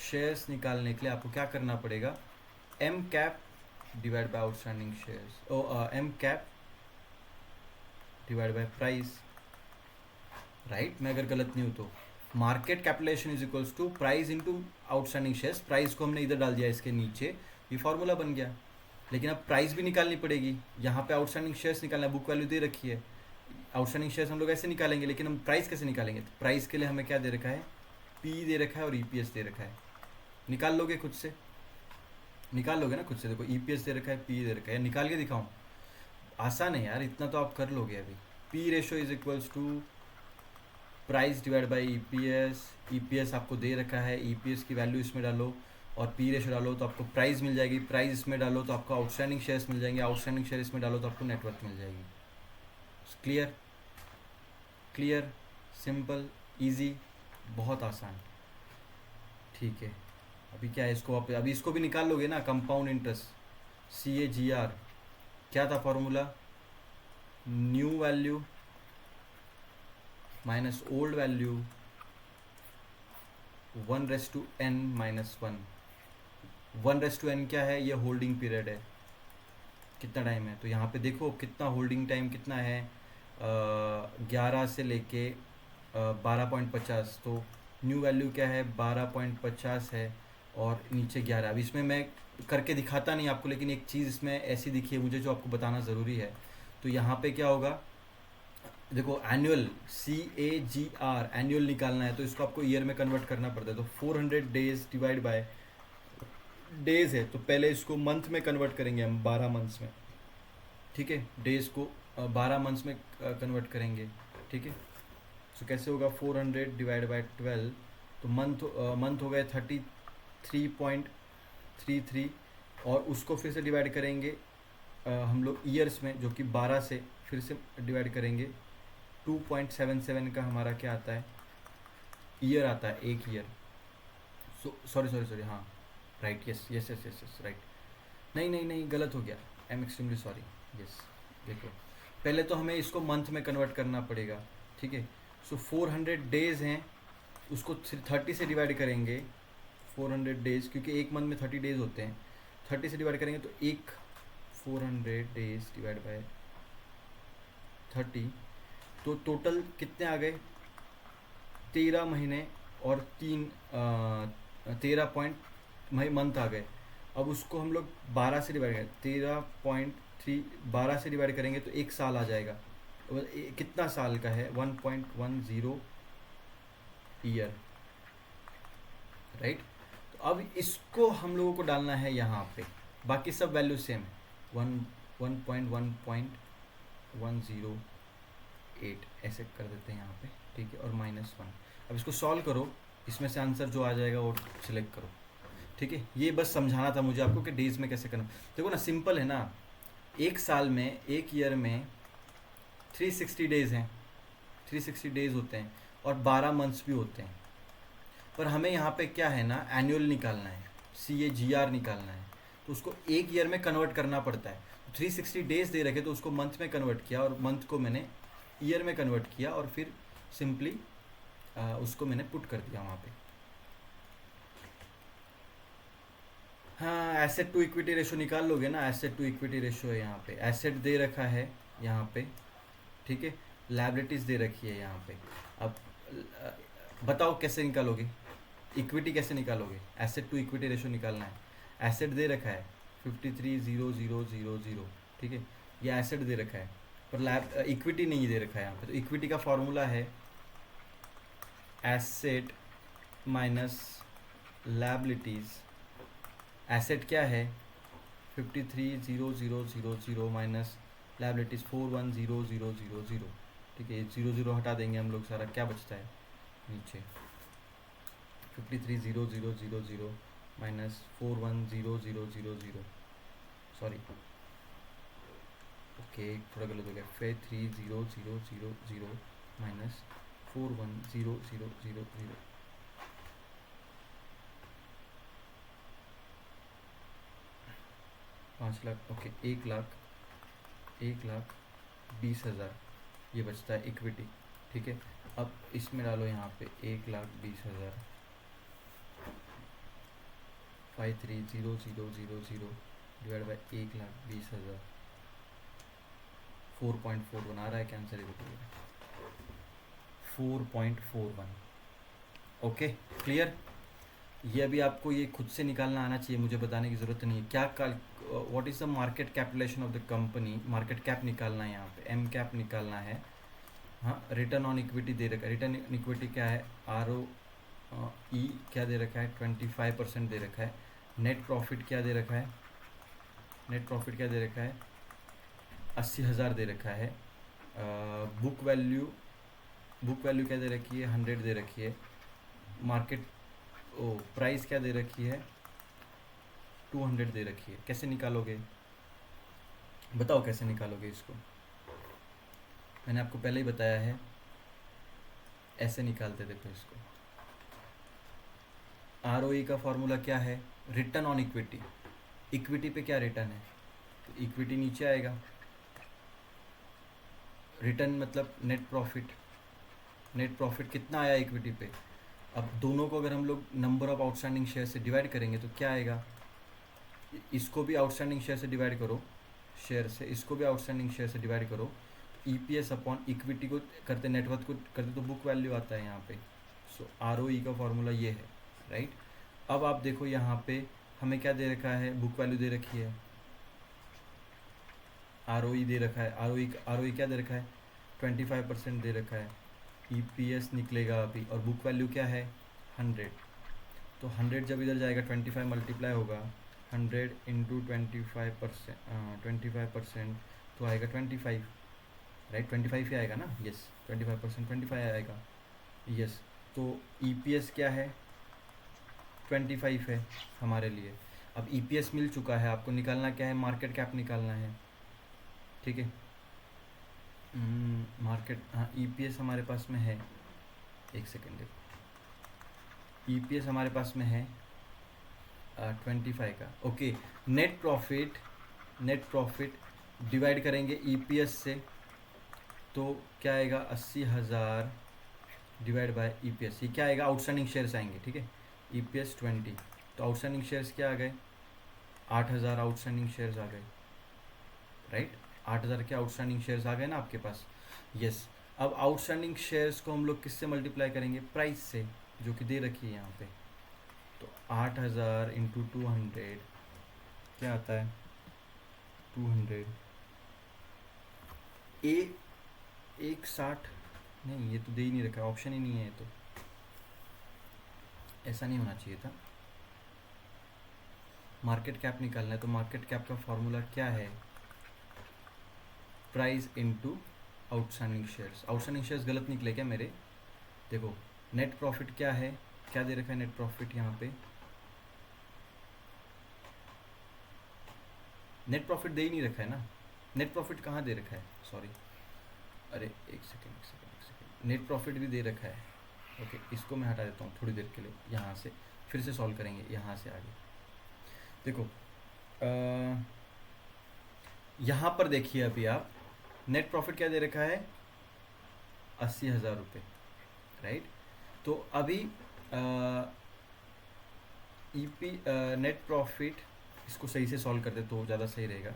शेयर्स निकालने के लिए आपको क्या करना पड़ेगा, M cap divide by outstanding shares, M cap divide by price, right. मैं अगर गलत नहीं हूँ तो market capitalization is equals to price into outstanding shares, price को हमने इधर डाल दिया इसके नीचे, ये फार्मूला बन गया। लेकिन अब प्राइस भी निकालनी पड़ेगी, यहाँ पे आउटस्टैंडिंग शेयर्स निकालना है, बुक वैल्यू दे रखी है, आउटस्टैंडिंग शेयर्स हम लोग ऐसे निकालेंगे, लेकिन हम प्राइस कैसे निकालेंगे, तो प्राइस के लिए हमें क्या दे रखा है, पी दे रखा है और ईपीएस दे रखा है। निकाल लोगे खुद से, निकाल लोगे ना खुद से, देखो ईपीएस दे रखा है, पी दे रखा है, निकाल के दिखाऊं? आसान है यार, इतना तो आप कर लोगे अभी। P ratio is equals to price divide by EPS, EPS आपको दे रखा है, ईपीएस की वैल्यू इसमें डालो और पी रेशो डालो तो आपको प्राइस मिल जाएगी, प्राइस इसमें डालो तो आपको आउटस्टैंडिंग शेयर्स मिल जाएंगे, आउटस्टैंडिंग शेयर इसमें डालो तो आपको नेटवर्थ मिल जाएगी। क्लियर, क्लियर, सिंपल, इजी, बहुत आसान। ठीक है, अभी क्या है, इसको अभी इसको भी निकाल लोगे ना, कंपाउंड इंटरेस्ट CAGR, क्या था formula, new value minus old value 1/n minus 1। 1/n क्या है, ये होल्डिंग पीरियड है, कितना टाइम है, तो यहाँ पे देखो कितना होल्डिंग टाइम कितना है, 11 से लेके 12.50, तो न्यू वैल्यू क्या है 12.50 है और नीचे 11। अब इसमें मैं करके दिखाता नहीं आपको, लेकिन एक चीज़ इसमें ऐसी दिखी है मुझे जो आपको बताना ज़रूरी है। तो यहाँ पे क्या होगा, देखो एनुअल CAGR एनुअल निकालना है, तो इसको आपको ईयर में कन्वर्ट करना पड़ता है, तो 400 डेज डिवाइड बाय डेज है, तो पहले इसको मंथ में कन्वर्ट करेंगे हम, 12 मंथ्स में, ठीक है, डेज को 12 मंथ्स में कन्वर्ट करेंगे, ठीक है। तो कैसे होगा, 400 डिवाइड बाय 12, तो मंथ हो गए 33.33, और उसको फिर से डिवाइड करेंगे हम लोग ईयर्स में, जो कि 12 से फिर से डिवाइड करेंगे, 2.77 का हमारा क्या आता है, ईयर आता है, एक ईयर। सॉरी हाँ, राइट, यस राइट, नहीं गलत हो गया, I am extremely sorry, yes. देखो पहले तो हमें इसको मंथ में कन्वर्ट करना पड़ेगा, ठीक है। सो 400 डेज हैं, उसको 30 से डिवाइड करेंगे, 400 डेज, क्योंकि एक मंथ में 30 डेज होते हैं, 30 से डिवाइड करेंगे तो 400 डेज डिवाइड बाय 30, तो टोटल कितने आ गए, 13 महीने और 13 मंथ आ गए। अब उसको हम लोग 12 से डिवाइड करें, 13.3 12 से डिवाइड करेंगे तो एक साल आ जाएगा। कितना साल का है, 1.10 ईयर, राइट। तो अब इसको हम लोगों को डालना है यहाँ पे, बाकी सब वैल्यू सेम है, 1.1.108 ऐसे कर देते हैं यहाँ पे, ठीक है, और -1। अब इसको सॉल्व करो, इसमें से आंसर जो आ जाएगा वो सिलेक्ट करो, ठीक है। ये बस समझाना था मुझे आपको कि डेज में कैसे करना। देखो ना, सिंपल है ना, एक साल में, एक ईयर में 360 डेज हैं, 360 डेज होते हैं, और 12 मंथ्स भी होते हैं। पर हमें यहाँ पे क्या है ना, एनुअल निकालना है, CAGR निकालना है, तो उसको एक ईयर में कन्वर्ट करना पड़ता है। 360 डेज दे रखे तो उसको मंथ में कन्वर्ट किया, और मंथ को मैंने ईयर में कन्वर्ट किया, और फिर सिंपली उसको मैंने पुट कर दिया वहाँ पे। हाँ, एसेट टू इक्विटी रेशो निकाल लोगे ना, एसेट टू इक्विटी रेशो है यहाँ पे, एसेट दे रखा है यहाँ पे, ठीक है, लायबिलिटीज़ दे रखी है यहाँ पे। अब बताओ कैसे निकालोगे, इक्विटी कैसे निकालोगे, एसेट टू इक्विटी रेशो निकालना है। एसेट दे रखा है 53,000, ठीक है, ये एसेट दे रखा है, पर इक्विटी नहीं दे रखा है यहाँ पे। तो इक्विटी का फॉर्मूला है एसेट माइनस लायबिलिटीज़। एसेट क्या है 53,000 माइनस लायबिलिटीज़ 41,000, ठीक है, 0 हटा देंगे हम लोग, सारा क्या बचता है नीचे, 53,000 माइनस 41,000, सॉरी, ओके थोड़ा गलत हो गया, 53,000 माइनस 41,000, 5 लाख, ओके, 1,20,000 ये बचता है इक्विटी, ठीक है। अब इसमें डालो यहाँ पे 1,20,000, 53,000 डिवाइड बाई 1,20,000, 4.41 आ रहा है क्या आंसर, 4.41। Okay, clear. ये अभी आपको ये खुद से निकालना आना चाहिए, मुझे बताने की ज़रूरत नहीं है। क्या what is the market capitalisation of the company, market cap निकालना है यहाँ पे, एम कैप निकालना है। हाँ, रिटर्न ऑन इक्विटी दे रखा है, रिटर्न इक्विटी क्या है, ROE क्या दे रखा है, 25% दे रखा है। नेट प्रॉफिट क्या दे रखा है, नेट प्रॉफिट क्या दे रखा है, 80,000 दे रखा है। बुक वैल्यू क्या दे रखी है, 100 दे रखी है। मार्केट प्राइस क्या दे रखी है, 200 दे रखी है। कैसे निकालोगे, बताओ कैसे निकालोगे इसको, मैंने आपको पहले ही बताया है, ऐसे निकालते देखो इसको। ROE का फॉर्मूला क्या है, रिटर्न ऑन इक्विटी, इक्विटी पे क्या रिटर्न है, तो इक्विटी नीचे आएगा, रिटर्न मतलब नेट प्रॉफिट, नेट प्रॉफिट कितना आया इक्विटी पे। अब दोनों को अगर हम लोग नंबर ऑफ आउटस्टैंडिंग शेयर से डिवाइड करेंगे तो क्या आएगा, इसको भी आउटस्टैंडिंग शेयर से डिवाइड करो, शेयर से, इसको भी आउटस्टैंडिंग शेयर से डिवाइड करो, EPS अपॉन इक्विटी को करते, नेटवर्थ को करते तो बुक वैल्यू आता है यहाँ पे। सो ROE का फॉर्मूला ये है, राइट। अब आप देखो यहाँ पे हमें क्या दे रखा है, बुक वैल्यू दे रखी है, ROE दे रखा है, ROE क्या दे रखा है, 25% दे रखा है। EPS निकलेगा अभी, और बुक वैल्यू क्या है 100, तो 100 जब इधर जाएगा 25 मल्टीप्लाई होगा, 100 इंटू 25%, तो आएगा 25, राइट, 25 ही आएगा ना, यस, 25%, 25 आएगा, यस। तो EPS क्या है 25 है हमारे लिए। अब EPS मिल चुका है, आपको निकालना क्या है, मार्केट कैप निकालना है, ठीक है। मार्केट, हाँ, EPS हमारे पास में है, एक सेकेंड देखो, EPS हमारे पास में है 25 का, ओके। नेट प्रॉफिट डिवाइड करेंगे EPS से, तो क्या आएगा 80,000 डिवाइड बाय EPS, ये क्या आएगा, आउटस्टैंडिंग शेयर्स आएंगे, ठीक है, EPS 20, तो आउटस्टैंडिंग शेयर्स क्या आ गए, 8,000 आउटस्टैंडिंग शेयर्स आ गए, राइट, 8,000 के आउटस्टैंडिंग शेयर्स आ गए ना आपके पास, यस। अब आउटस्टैंडिंग शेयर्स को हम लोग किससे मल्टीप्लाई करेंगे, प्राइस से, जो कि दे रखी है यहाँ पे। तो 8,000 इंटू 200 क्या आता है, 200 एक 60, नहीं ये तो दे ही नहीं रखा, ऑप्शन ही नहीं है, ये तो ऐसा नहीं होना चाहिए था, मार्केट कैप निकालना है, तो मार्केट कैप का फॉर्मूला क्या है, price into outstanding shares. Outstanding shares गलत निकले क्या मेरे, देखो नेट प्रॉफिट क्या है, क्या दे रखा है नेट प्रॉफिट यहाँ पे, नेट प्रॉफिट दे ही नहीं रखा है ना, नेट प्रॉफिट कहाँ दे रखा है, सॉरी, अरे एक सेकेंड, नेट प्रॉफिट भी दे रखा है। ओके, इसको मैं हटा देता हूँ थोड़ी देर के लिए, यहाँ से फिर से सॉल्व करेंगे, यहाँ से आगे देखो, यहाँ पर देखिए अभी आप, नेट प्रॉफिट क्या दे रखा है, 80,000 रुपये, राइट। तो अभी ईपी नेट प्रॉफिट, इसको सही से सॉल्व कर दे तो ज़्यादा सही रहेगा।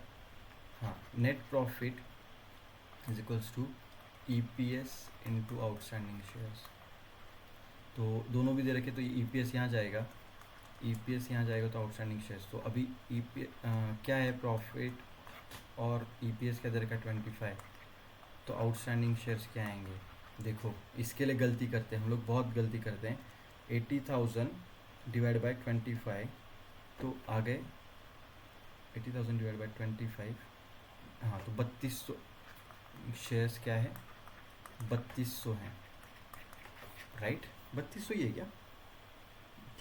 हाँ, net profit is equals to EPS into outstanding shares, तो दोनों भी दे रखे, तो EPS यहाँ जाएगा, EPS यहाँ जाएगा तो आउटस्टैंडिंग शेयर्स, तो अभी क्या है प्रॉफिट और EPS क्या दे रखा है 25, तो आउटस्टैंडिंग शेयर्स क्या आएंगे, देखो इसके लिए गलती करते हैं हम लोग, बहुत गलती करते हैं, 80,000 डिवाइड बाई 25, तो आ गए 80,000 डिवाइड बाई 25, हाँ तो 3200 शेयर्स क्या है, 3200 हैं, राइट, 3200 ही है क्या,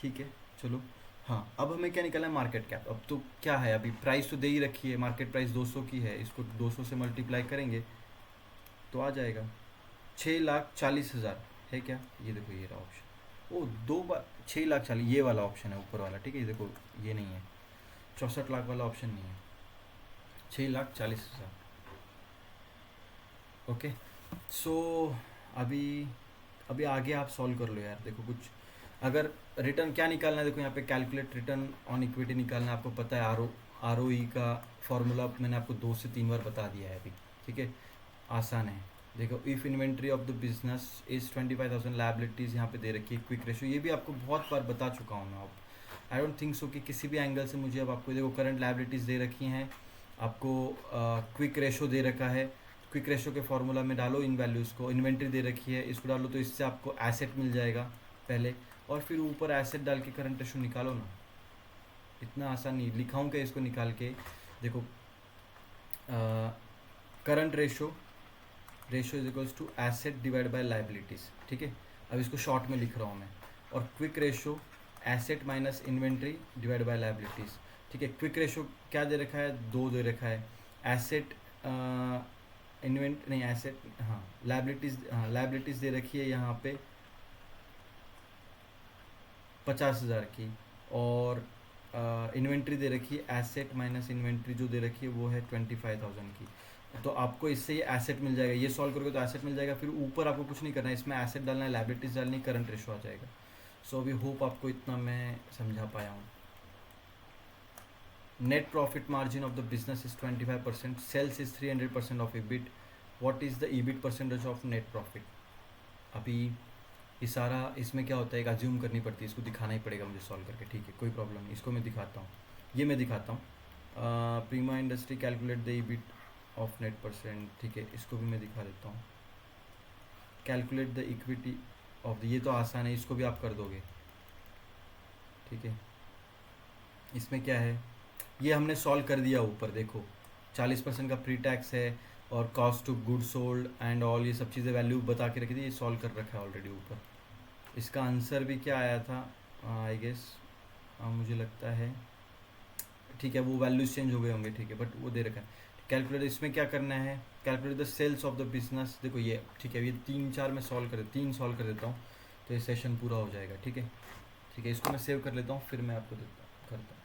ठीक है चलो। हाँ, अब हमें क्या निकालना है, मार्केट कैप। अब तो क्या है, अभी प्राइस तो दे ही रखी है, मार्केट प्राइस 200 की है, इसको 200 से मल्टीप्लाई करेंगे तो आ जाएगा 6,40,000 है क्या, ये देखो ये रहा ऑप्शन, ओ 2 बार 6,40,000, ये वाला ऑप्शन है ऊपर वाला, ठीक है, ये देखो ये नहीं है, 64 लाख वाला ऑप्शन नहीं है, 6,40,000। ओके, सो अभी अभी आगे आप सॉल्व कर लो यार, देखो कुछ, अगर रिटर्न क्या निकालना है, देखो यहाँ पे कैलकुलेट रिटर्न ऑन इक्विटी निकालना है, आपको पता है ROE का फॉर्मूला मैंने आपको 2 से 3 बार बता दिया है अभी, ठीक है, आसान है। देखो if inventory of the business is 25,000, liabilities यहाँ पे दे रखी है, क्विक रेशो ये भी आपको बहुत बार बता चुका हूँ मैं, अब आई डोंट थिंक सो कि किसी भी एंगल से मुझे अब आपको, देखो करंट लायबिलिटीज़ दे रखी हैं आपको, क्विक रेशो दे रखा है, क्विक रेशो के फार्मूला में डालो इन वैल्यूज़ को, इन्वेंट्री दे रखी है इसको डालो, तो इससे आपको एसेट मिल जाएगा पहले, और फिर ऊपर एसेट डाल के करंट रेशो निकालो ना, इतना आसान नहीं लिखाऊँ क्या इसको निकाल के, देखो current ratio is equals to asset divide by liabilities, ठीक है, अब इसको शॉर्ट में लिख रहा हूँ मैं, और quick ratio asset minus inventory divide by liabilities, ठीक है। क्विक रेशो क्या दे रखा है, 2 दे रखा है, एसेट इन्वेंट नहीं एसेट, हाँ लायबिलिटीज़ दे रखी है यहाँ पे 50,000 की, और इन्वेंट्री दे रखी है, एसेट माइनस इन्वेंट्री जो दे रखी है वो है 25,000 की, तो आपको इससे ये एसेट मिल जाएगा, ये सॉल्व करोगे तो एसेट मिल जाएगा, फिर ऊपर आपको कुछ नहीं करना है, इसमें एसेट डालना है, लायबिलिटीज़ डालनी, करंट रेशो आ जाएगा। सो अभी होप आपको इतना मैं समझा पाया हूँ। Net profit margin of the business is 25%, sales is 300% of EBIT, what is the EBIT percentage of net profit. अभी ये सारा इसमें क्या होता है, एक अज्यूम करनी पड़ती है, इसको दिखाना ही पड़ेगा मुझे सॉल्व करके, ठीक है कोई प्रॉब्लम नहीं, इसको मैं दिखाता हूँ, ये मैं दिखाता हूँ, Prima industry calculate the EBIT of net percent, ठीक है, इसको भी मैं दिखा देता हूँ, calculate the equity of the, ये तो आसान है, इसको भी आप कर दोगे, ठीक है। इसमें क्या है, ये हमने सॉल्व कर दिया ऊपर, देखो 40% का प्री टैक्स है, और cost to good sold and all, ये सब चीज़ें वैल्यू बता के रखी थी, ये सॉल्व कर रखा है ऑलरेडी ऊपर। इसका आंसर भी क्या आया था, आई गेस मुझे लगता है, ठीक है वो वैल्यूज चेंज हो गए होंगे, ठीक है, बट वो दे रखा है। कैलकुलेट, इसमें क्या करना है, calculate the sales of the business, देखो ये ठीक है, ये 3-4 में सॉल्व कर 3 सॉल्व कर देता हूँ, तो ये सेशन पूरा हो जाएगा, ठीक है, ठीक है, इसको मैं सेव कर लेता हूँ, फिर मैं आपको करता हूँ।